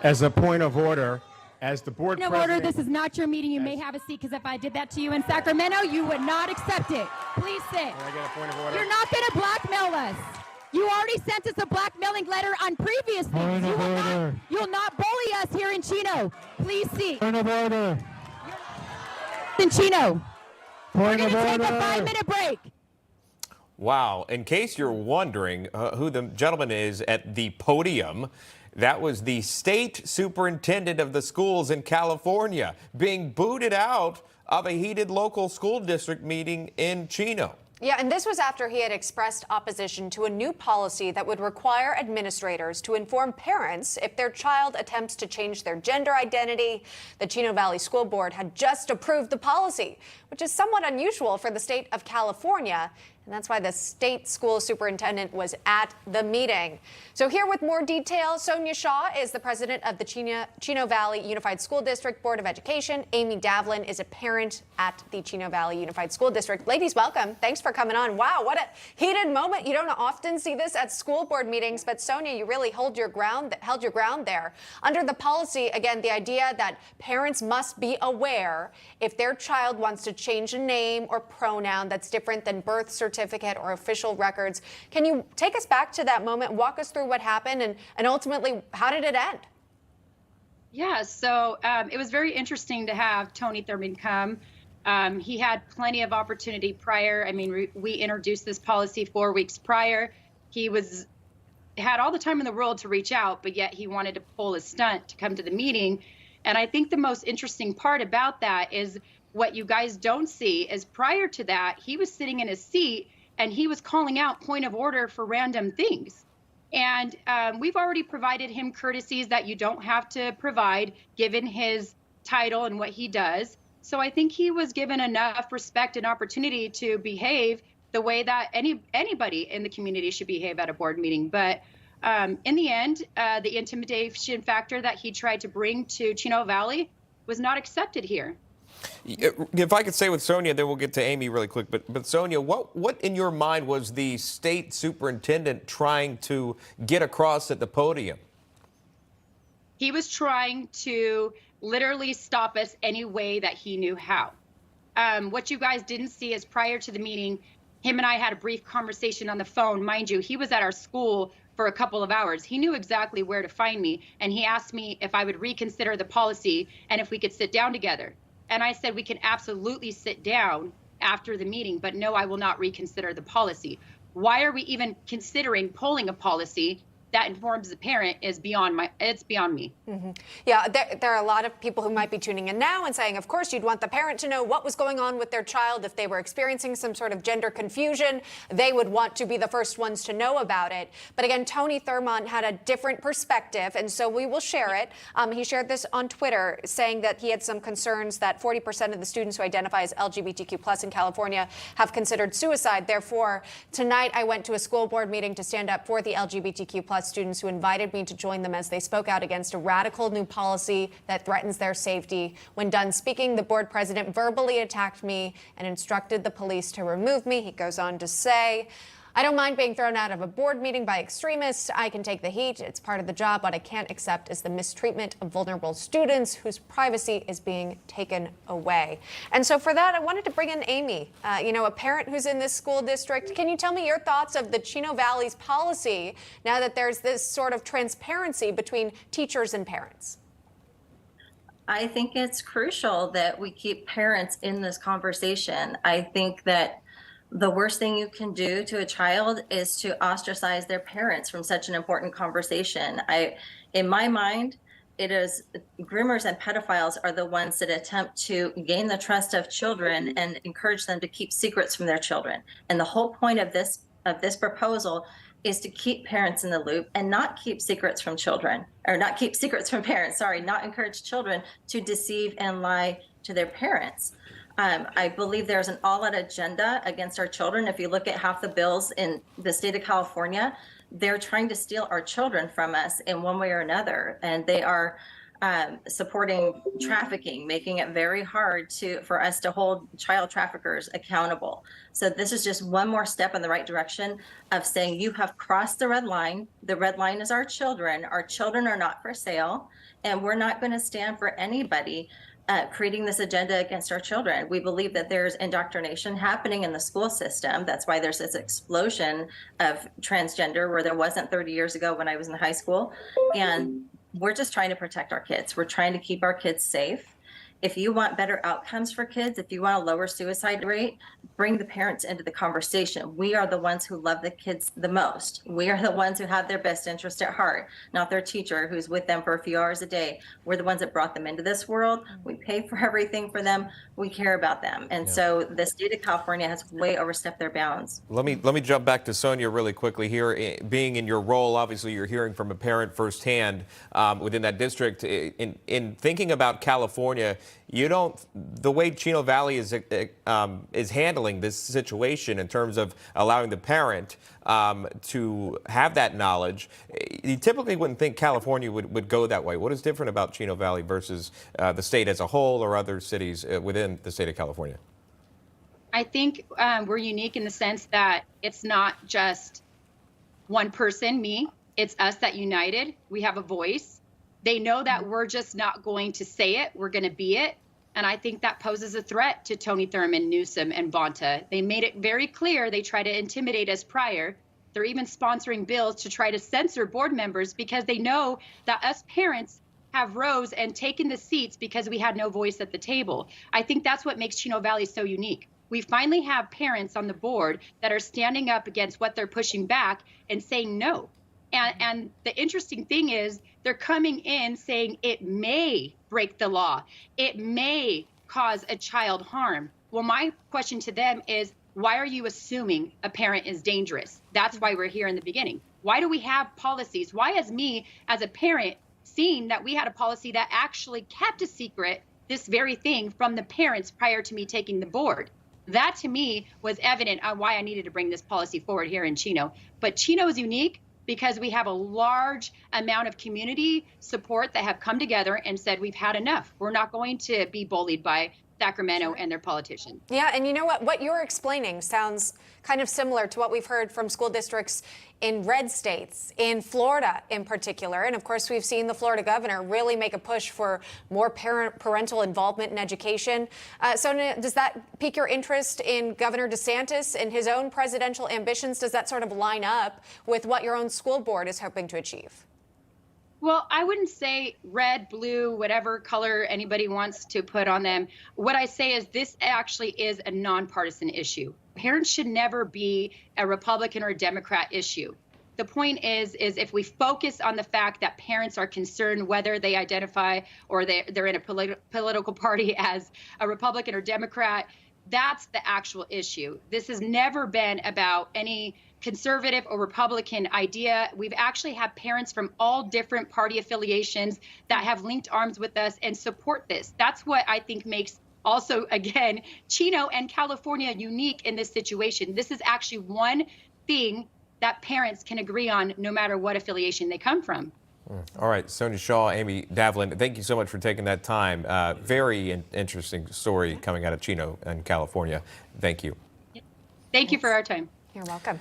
As a point of order, as the board Point of president... order, this is not your meeting. You may have a seat, because if I did that to you in Sacramento, you would not accept it. Please sit. Can I get a point of order? You're not going to blackmail us. You already sent us a blackmailing letter on previous things. You'll not bully us here in Chino. Please seat. Point of order. In Chino. We're Point going of to take a order. 5-minute break. Wow. In case you're wondering who the gentleman is at the podium, that was the state superintendent of the schools in California being booted out of a heated local school district meeting in Chino. Yeah, and this was after he had expressed opposition to a new policy that would require administrators to inform parents if their child attempts to change their gender identity. The Chino Valley School Board had just approved the policy, which is somewhat unusual for the state of California. And that's why the state school superintendent was at the meeting. So here with more details, Sonja Shaw is the president of the Chino Valley Unified School District Board of Education. Amy Davlin is a parent at the Chino Valley Unified School District. Ladies, welcome. Thanks for coming on. Wow, what a heated moment. You don't often see this at school board meetings, but Sonja, you really held your ground there. Under the policy, again, the idea that parents must be aware if their child wants to change a name or pronoun that's different than birth certificate or official records. Can you take us back to that moment, walk us through what happened, and ultimately, how did it end? Yeah, so it was very interesting to have Tony Thurman come. He had plenty of opportunity prior. I mean, we introduced this policy 4 weeks prior. He had all the time in the world to reach out, but yet he wanted to pull a stunt to come to the meeting. And I think the most interesting part about that is what you guys don't see is prior to that, he was sitting in his seat and he was calling out point of order for random things. And we've already provided him courtesies that you don't have to provide given his title and what he does. So I think he was given enough respect and opportunity to behave the way that anybody in the community should behave at a board meeting. But in the end, the intimidation factor that he tried to bring to Chino Valley was not accepted here. If I could say with Sonja, then we'll get to Amy really quick. But Sonja, what in your mind was the state superintendent trying to get across at the podium? He was trying to literally stop us any way that he knew how. What you guys didn't see is prior to the meeting, him and I had a brief conversation on the phone. Mind you, he was at our school for a couple of hours. He knew exactly where to find me, and he asked me if I would reconsider the policy and if we could sit down together. And I said, we can absolutely sit down after the meeting, but no, I will not reconsider the policy. Why are we even considering pulling a policy that informs the parent is beyond me. Mm-hmm. Yeah, there are a lot of people who might be tuning in now and saying, of course, you'd want the parent to know what was going on with their child. If they were experiencing some sort of gender confusion, they would want to be the first ones to know about it. But again, Tony Thurman had a different perspective, and so we will share it. He shared this on Twitter, saying that he had some concerns that 40% of the students who identify as LGBTQ+ in California have considered suicide. Therefore, tonight I went to a school board meeting to stand up for the LGBTQ+ students who invited me to join them as they spoke out against a radical new policy that threatens their safety. When done speaking, the board president verbally attacked me and instructed the police to remove me. He goes on to say, I don't mind being thrown out of a board meeting by extremists. I can take the heat. It's part of the job. What I can't accept is the mistreatment of vulnerable students whose privacy is being taken away. And so for that, I wanted to bring in Amy, a parent who's in this school district. Can you tell me your thoughts of the Chino Valley's policy now that there's this sort of transparency between teachers and parents? I think it's crucial that we keep parents in this conversation. I think that the worst thing you can do to a child is to ostracize their parents from such an important conversation. In my mind, it is groomers and pedophiles are the ones that attempt to gain the trust of children and encourage them to keep secrets from their children. And the whole point of this proposal is to keep parents in the loop and not keep secrets from children, or not keep secrets from parents, sorry, not encourage children to deceive and lie to their parents. I believe there's an all-out agenda against our children. If you look at half the bills in the state of California, they're trying to steal our children from us in one way or another. And they are supporting trafficking, making it very hard for us to hold child traffickers accountable. So this is just one more step in the right direction of saying you have crossed the red line. The red line is our children. Our children are not for sale, and we're not going to stand for anybody creating this agenda against our children. We believe that there's indoctrination happening in the school system. That's why there's this explosion of transgender where there wasn't 30 years ago when I was in high school. And we're just trying to protect our kids. We're trying to keep our kids safe. If you want better outcomes for kids, if you want a lower suicide rate, bring the parents into the conversation. We are the ones who love the kids the most. We are the ones who have their best interest at heart, not their teacher who's with them for a few hours a day. We're the ones that brought them into this world. We pay for everything for them. We care about them. And so the state of California has way overstepped their bounds. Let me jump back to Sonja really quickly here. Being in your role, obviously you're hearing from a parent firsthand within that district. In thinking about California, the way Chino Valley is handling this situation in terms of allowing the parent to have that knowledge, you typically wouldn't think California would go that way. What is different about Chino Valley versus the state as a whole or other cities within the state of California? I think we're unique in the sense that it's not just one person, me, it's us that united. We have a voice. They know that we're just not going to say it, we're going to be it. And I think that poses a threat to Tony Thurmond, Newsom, and Bonta. They made it very clear they try to intimidate us prior. They're even sponsoring bills to try to censor board members because they know that us parents have rose and taken the seats because we had no voice at the table. I think that's what makes Chino Valley so unique. We finally have parents on the board that are standing up against what they're pushing back and saying no. And the interesting thing is they're coming in saying it may break the law. It may cause a child harm. Well, my question to them is, why are you assuming a parent is dangerous? That's why we're here in the beginning. Why do we have policies? Why has me as a parent seen that we had a policy that actually kept a secret this very thing from the parents prior to me taking the board? That to me was evident on why I needed to bring this policy forward here in Chino. But Chino is unique because we have a large amount of community support that have come together and said, we've had enough. We're not going to be bullied by Sacramento and their politicians. Yeah, and you know what you're explaining sounds kind of similar to what we've heard from school districts in red states, in Florida in particular. And of course, we've seen the Florida governor really make a push for more parental involvement in education. Sonja, does that pique your interest in Governor DeSantis and his own presidential ambitions? Does that sort of line up with what your own school board is hoping to achieve? Well, I wouldn't say red, blue, whatever color anybody wants to put on them. What I say is this actually is a nonpartisan issue. Parents should never be a Republican or a Democrat issue. The point is if we focus on the fact that parents are concerned whether they identify or they're in a political party as a Republican or Democrat, that's the actual issue. This has never been about any conservative or Republican idea. We've actually had parents from all different party affiliations that have linked arms with us and support this. That's what I think makes also, again, Chino and California unique in this situation. This is actually one thing that parents can agree on no matter what affiliation they come from. All right, Sonja Shaw, Amy Davlin, thank you so much for taking that time. Very interesting story coming out of Chino in California. Thank you. Thank you for our time. You're welcome.